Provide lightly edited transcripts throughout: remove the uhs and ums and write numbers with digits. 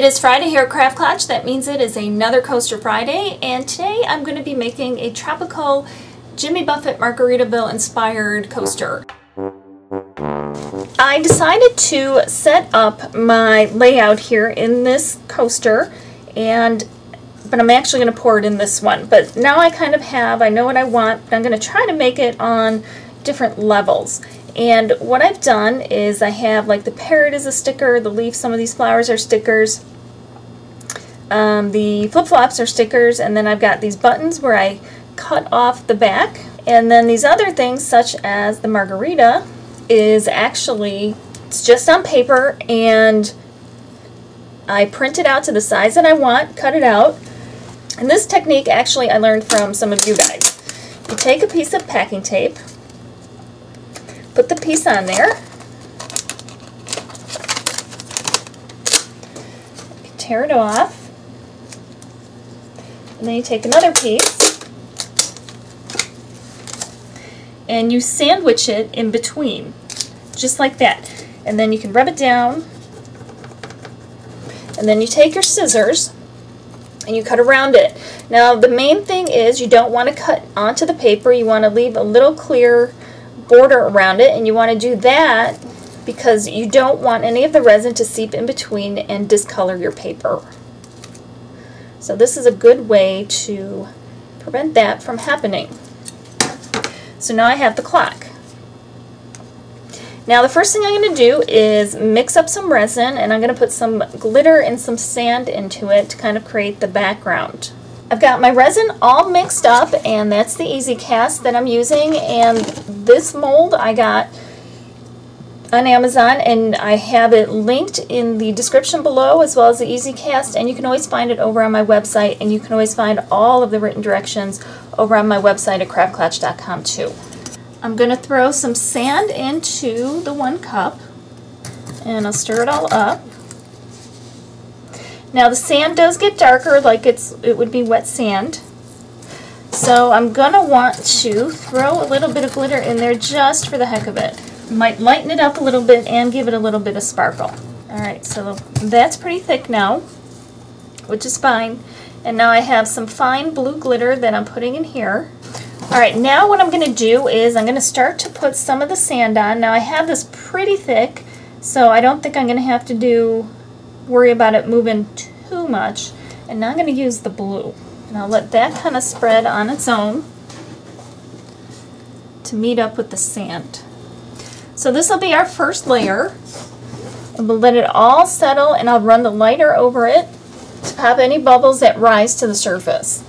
It is Friday here at Craft Clutch. That means it is another Coaster Friday, and today I'm going to be making a tropical Jimmy Buffett Margaritaville inspired coaster. I decided to set up my layout here in this coaster, but I'm actually going to pour it in this one. But now I kind of I know what I want, but I'm going to try to make it on different levels. And what I've done is I have like the parrot is a sticker, the leaf, some of these flowers are stickers, the flip-flops are stickers, and then I've got these buttons where I cut off the back. And then these other things such as the margarita is actually, it's just on paper, and I print it out to the size that I want, cut it out. And this technique actually I learned from some of you guys. You take a piece of packing tape, put the piece on there, you tear it off, and then you take another piece and you sandwich it in between, just like that. And then you can rub it down, and then you take your scissors and you cut around it. Now the main thing is you don't want to cut onto the paper, you want to leave a little clear border around it, and you want to do that because you don't want any of the resin to seep in between and discolor your paper. So this is a good way to prevent that from happening. So now I have the clock. Now the first thing I'm going to do is mix up some resin, and I'm going to put some glitter and some sand into it to kind of create the background. I've got my resin all mixed up, and that's the Easy Cast that I'm using, and this mold I got on Amazon, and I have it linked in the description below as well as the Easy Cast, and you can always find it over on my website, and you can always find all of the written directions over on my website at craftclutch.com too. I'm going to throw some sand into the 1 cup, and I'll stir it all up. Now the sand does get darker, like it would be wet sand. So I'm going to want to throw a little bit of glitter in there just for the heck of it. Might lighten it up a little bit and give it a little bit of sparkle. Alright, so that's pretty thick now, which is fine. And now I have some fine blue glitter that I'm putting in here. Alright, now what I'm going to do is I'm going to start to put some of the sand on. Now I have this pretty thick, so I don't think I'm going to have to worry about it moving too much. And now I'm going to use the blue, and I'll let that kind of spread on its own to meet up with the sand. So this will be our first layer, and we'll let it all settle, and I'll run the lighter over it to pop any bubbles that rise to the surface.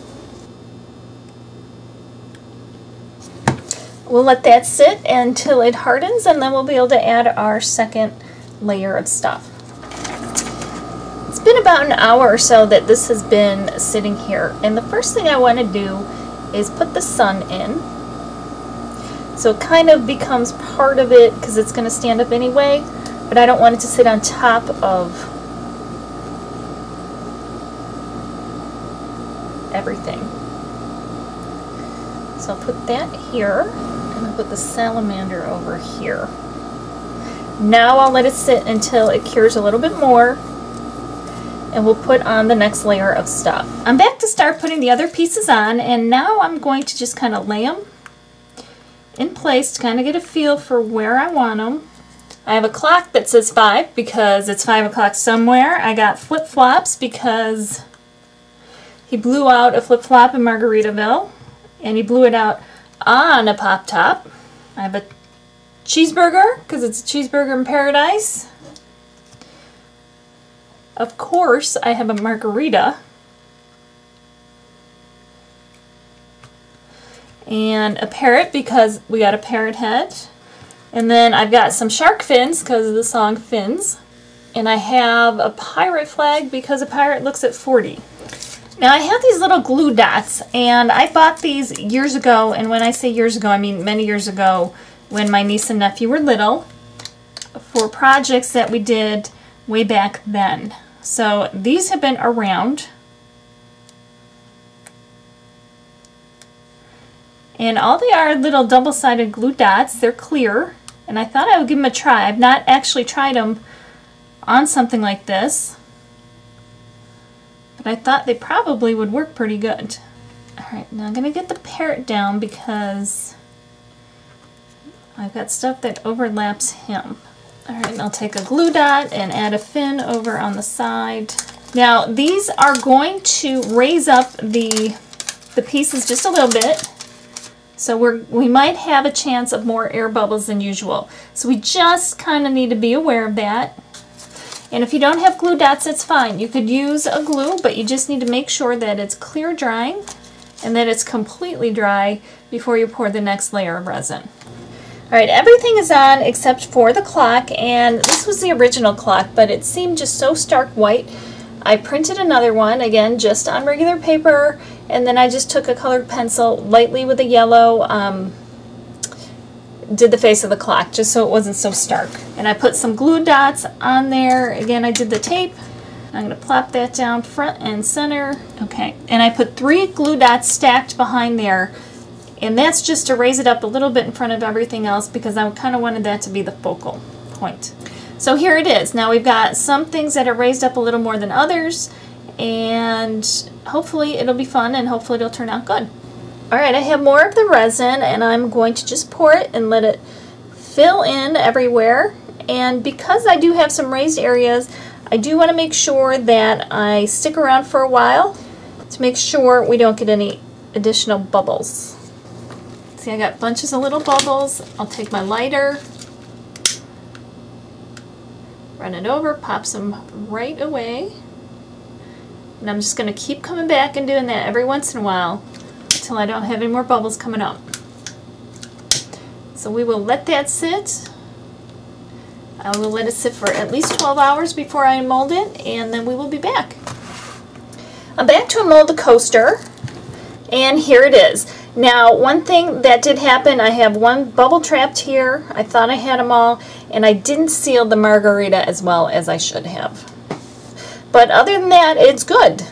We'll let that sit until it hardens, and then we'll be able to add our second layer of stuff. It's been about an hour or so that this has been sitting here, and the first thing I want to do is put the sun in, so it kind of becomes part of it because it's going to stand up anyway, but I don't want it to sit on top of everything. So I'll put that here, and I'll put the salamander over here. Now I'll let it sit until it cures a little bit more, and we'll put on the next layer of stuff. I'm back to start putting the other pieces on, and now I'm going to just kind of lay them in place to kind of get a feel for where I want them. I have a clock that says 5 because it's 5 o'clock somewhere. I got flip-flops because he blew out a flip-flop in Margaritaville, and he blew it out on a pop-top. I have a cheeseburger because it's a cheeseburger in paradise. Of course, I have a margarita, and a parrot because we got a parrot head, and then I've got some shark fins because of the song Fins, and I have a pirate flag because a pirate looks at 40. Now I have these little glue dots, and I bought these years ago, and when I say years ago I mean many years ago when my niece and nephew were little, for projects that we did way back then. So these have been around, and all they are little double-sided glue dots. They're clear, and I thought I would give them a try. I've not actually tried them on something like this, but I thought they probably would work pretty good. Alright, now I'm going to get the parrot down because I've got stuff that overlaps him. Alright, and I'll take a glue dot and add a fin over on the side. Now these are going to raise up the pieces just a little bit. So we might have a chance of more air bubbles than usual. So we just kind of need to be aware of that. And if you don't have glue dots, it's fine. You could use a glue, but you just need to make sure that it's clear drying and that it's completely dry before you pour the next layer of resin. Alright, everything is on except for the clock, and this was the original clock, but it seemed just so stark white. I printed another one, again, just on regular paper, and then I just took a colored pencil lightly with a yellow, did the face of the clock just so it wasn't so stark. And I put some glue dots on there. Again, I did the tape. I'm going to plop that down front and center. Okay, and I put 3 glue dots stacked behind there, and that's just to raise it up a little bit in front of everything else because I kind of wanted that to be the focal point. So here it is. Now we've got some things that are raised up a little more than others, and hopefully it'll be fun and hopefully it'll turn out good. Alright, I have more of the resin and I'm going to just pour it and let it fill in everywhere. And because I do have some raised areas, I do want to make sure that I stick around for a while to make sure we don't get any additional bubbles. See, I got bunches of little bubbles. I'll take my lighter, run it over, pop some right away. And I'm just going to keep coming back and doing that every once in a while until I don't have any more bubbles coming up. So we will let that sit. I will let it sit for at least 12 hours before I unmold it, and then we will be back. I'm back to unmold the coaster, and here it is. Now, one thing that did happen, I have one bubble trapped here. I thought I had them all, and I didn't seal the margarita as well as I should have. But other than that, it's good.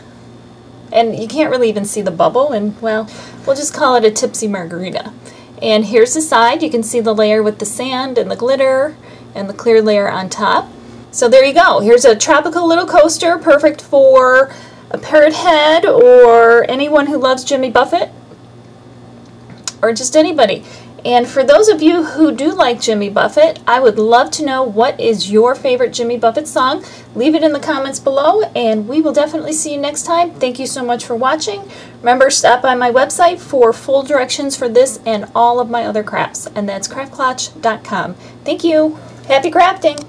And you can't really even see the bubble, and well, we'll just call it a tipsy margarita. And here's the side. You can see the layer with the sand and the glitter and the clear layer on top. So there you go. Here's a tropical little coaster, perfect for a parrot head or anyone who loves Jimmy Buffett, or just anybody. And for those of you who do like Jimmy Buffett, I would love to know what is your favorite Jimmy Buffett song. Leave it in the comments below, and we will definitely see you next time. Thank you so much for watching. Remember, stop by my website for full directions for this and all of my other crafts, and that's craftclotch.com. Thank you. Happy crafting!